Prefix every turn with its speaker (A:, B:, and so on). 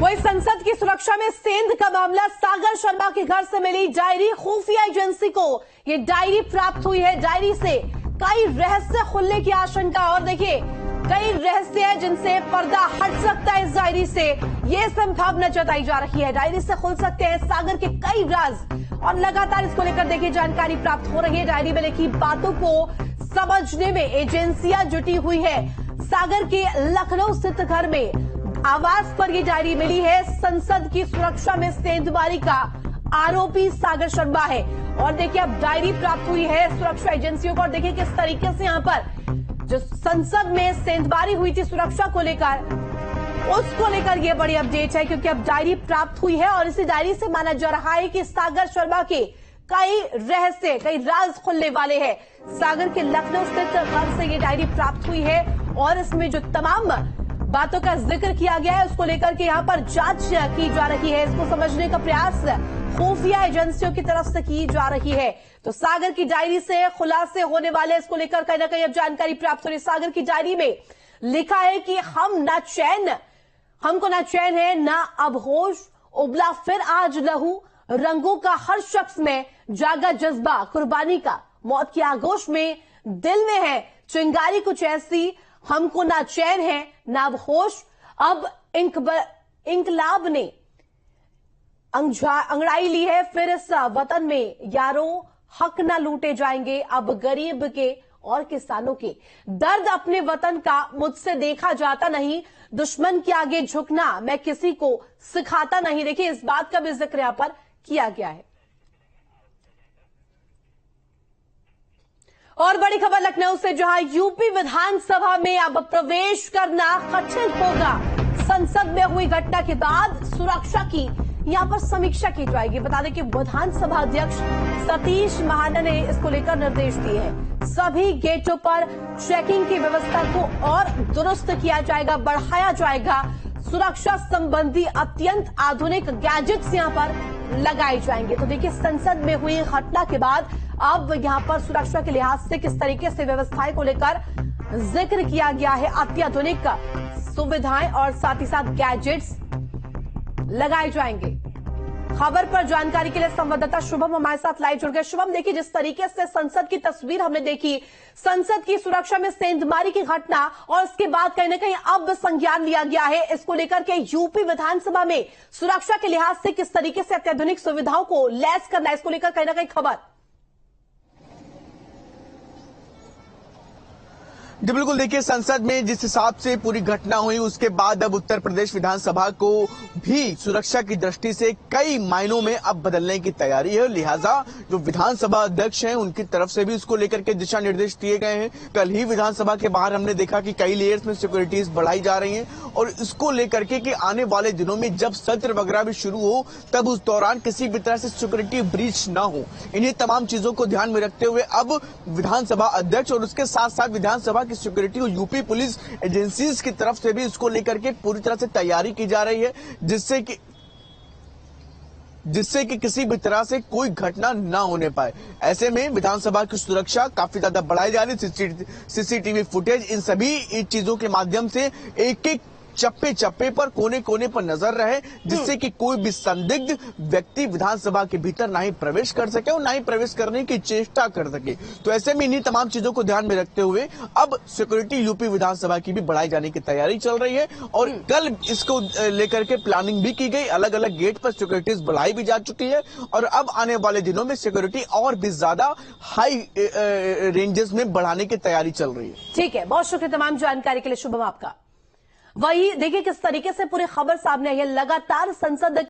A: वही संसद की सुरक्षा में सेंध का मामला, सागर शर्मा के घर से मिली डायरी, खुफिया एजेंसी को ये डायरी प्राप्त हुई है। डायरी से कई रहस्य खुलने की आशंका, और देखिए कई रहस्य है जिनसे पर्दा हट सकता है इस डायरी से, ये संभावना जताई जा रही है। डायरी से खुल सकते हैं सागर के कई राज, और लगातार इसको लेकर देखिए जानकारी प्राप्त हो रही है। डायरी में लिखी बातों को समझने में एजेंसियां जुटी हुई है। सागर के लखनऊ स्थित घर में आवास पर ये डायरी मिली है। संसद की सुरक्षा में सेंधमारी का आरोपी सागर शर्मा है, और देखिए अब डायरी प्राप्त हुई है सुरक्षा एजेंसियों को, और देखिए किस तरीके से यहां पर जो संसद में सेंधमारी हुई थी सुरक्षा को लेकर, उसको लेकर ये बड़ी अपडेट है, क्योंकि अब डायरी प्राप्त हुई है और इसी डायरी से माना जा रहा है कि सागर शर्मा के कई रहस्य, कई राज खुलने वाले हैं। सागर के लखनऊ स्थित घर से ये डायरी प्राप्त हुई है, और इसमें जो तमाम बातों का जिक्र किया गया है उसको लेकर के यहाँ पर जांच की जा रही है। इसको समझने का प्रयास खुफिया एजेंसियों की तरफ से की जा रही है। तो सागर की डायरी से खुलासे होने वाले, इसको लेकर कहीं ना कहीं अब जानकारी प्राप्त हो रही है। सागर की डायरी में लिखा है कि हमको ना चैन है ना अब होश, उबला फिर आज लहू, रंगों का हर शख्स में जागा जज्बा कुर्बानी का, मौत की आगोश में दिल में है चिंगारी कुछ ऐसी, हमको ना चैन है ना अब होश, अब इंकलाब ने अंगड़ाई ली है फिर इस वतन में, यारों हक ना लूटे जाएंगे अब गरीब के और किसानों के, दर्द अपने वतन का मुझसे देखा जाता नहीं, दुश्मन के आगे झुकना मैं किसी को सिखाता नहीं। देखिए इस बात का भी जिक्र यहां पर किया गया है। और बड़ी खबर लखनऊ से, जहां यूपी विधानसभा में अब प्रवेश करना कठिन होगा। संसद में हुई घटना के बाद सुरक्षा की यहां पर समीक्षा की जाएगी। बता दें कि विधानसभा अध्यक्ष सतीश महाना ने इसको लेकर निर्देश दिए हैं। सभी गेटों पर चेकिंग की व्यवस्था को और दुरुस्त किया जाएगा, बढ़ाया जाएगा। सुरक्षा संबंधी अत्यंत आधुनिक गैजेट्स यहां पर लगाए जाएंगे। तो देखिए संसद में हुई घटना के बाद अब यहां पर सुरक्षा के लिहाज से किस तरीके से व्यवस्थाएं को लेकर जिक्र किया गया है। अत्याधुनिक सुविधाएं और साथ ही साथ गैजेट्स लगाए जाएंगे। खबर पर जानकारी के लिए संवाददाता शुभम हमारे साथ लाइव जुड़ गए। शुभम, देखिए जिस तरीके से संसद की तस्वीर हमने देखी, संसद की सुरक्षा में सेंधमारी की घटना, और उसके बाद कहीं ना कहीं अब संज्ञान लिया गया है इसको लेकर के यूपी विधानसभा में सुरक्षा के लिहाज से किस तरीके से अत्याधुनिक सुविधाओं को लैस करना है, इसको लेकर कहीं ना कहीं खबर।
B: जी बिल्कुल, देखिए संसद में जिस हिसाब से पूरी घटना हुई उसके बाद अब उत्तर प्रदेश विधानसभा को भी सुरक्षा की दृष्टि से कई मायनों में अब बदलने की तैयारी है। लिहाजा जो विधानसभा अध्यक्ष हैं उनकी तरफ से भी इसको लेकर के दिशा निर्देश दिए गए हैं। कल ही विधानसभा के बाहर हमने देखा कि कई लेयर्स में सिक्योरिटीज बढ़ाई जा रही हैं, और इसको लेकर के कि आने वाले दिनों में जब सत्र वगैरह भी शुरू हो तब उस दौरान किसी भी तरह से सिक्योरिटी ब्रीच ना हो। इन्हीं तमाम चीजों को ध्यान में रखते हुए अब विधानसभा अध्यक्ष और उसके साथ साथ विधानसभा की सिक्योरिटी और यूपी पुलिस एजेंसीज की तरफ से भी इसको लेकर के पूरी तरह से तैयारी की जा रही है, जिससे कि किसी भी तरह से कोई घटना ना होने पाए। ऐसे में विधानसभा की सुरक्षा काफी ज्यादा बढ़ाई जा रही है। सीसीटीवी फुटेज, इन सभी चीजों के माध्यम से एक एक चप्पे चप्पे पर, कोने कोने पर नजर रहे, जिससे कि कोई भी संदिग्ध व्यक्ति विधानसभा के भीतर ना ही प्रवेश कर सके और ना ही प्रवेश करने की चेष्टा कर सके। तो ऐसे में इन्हीं तमाम चीजों को ध्यान में रखते हुए अब सिक्योरिटी यूपी विधानसभा की भी बढ़ाई जाने की तैयारी चल रही है, और कल इसको लेकर के प्लानिंग भी की गई। अलग अलग गेट पर सिक्योरिटीज बढ़ाई भी जा चुकी है, और अब आने वाले दिनों में सिक्योरिटी और भी ज्यादा हाई रेंजेस में बढ़ाने की तैयारी चल रही है।
A: ठीक है, बहुत शुक्रिया तमाम जानकारी के लिए शुभम आपका। वही देखिए किस तरीके से पूरी खबर सामने आई है। लगातार संसद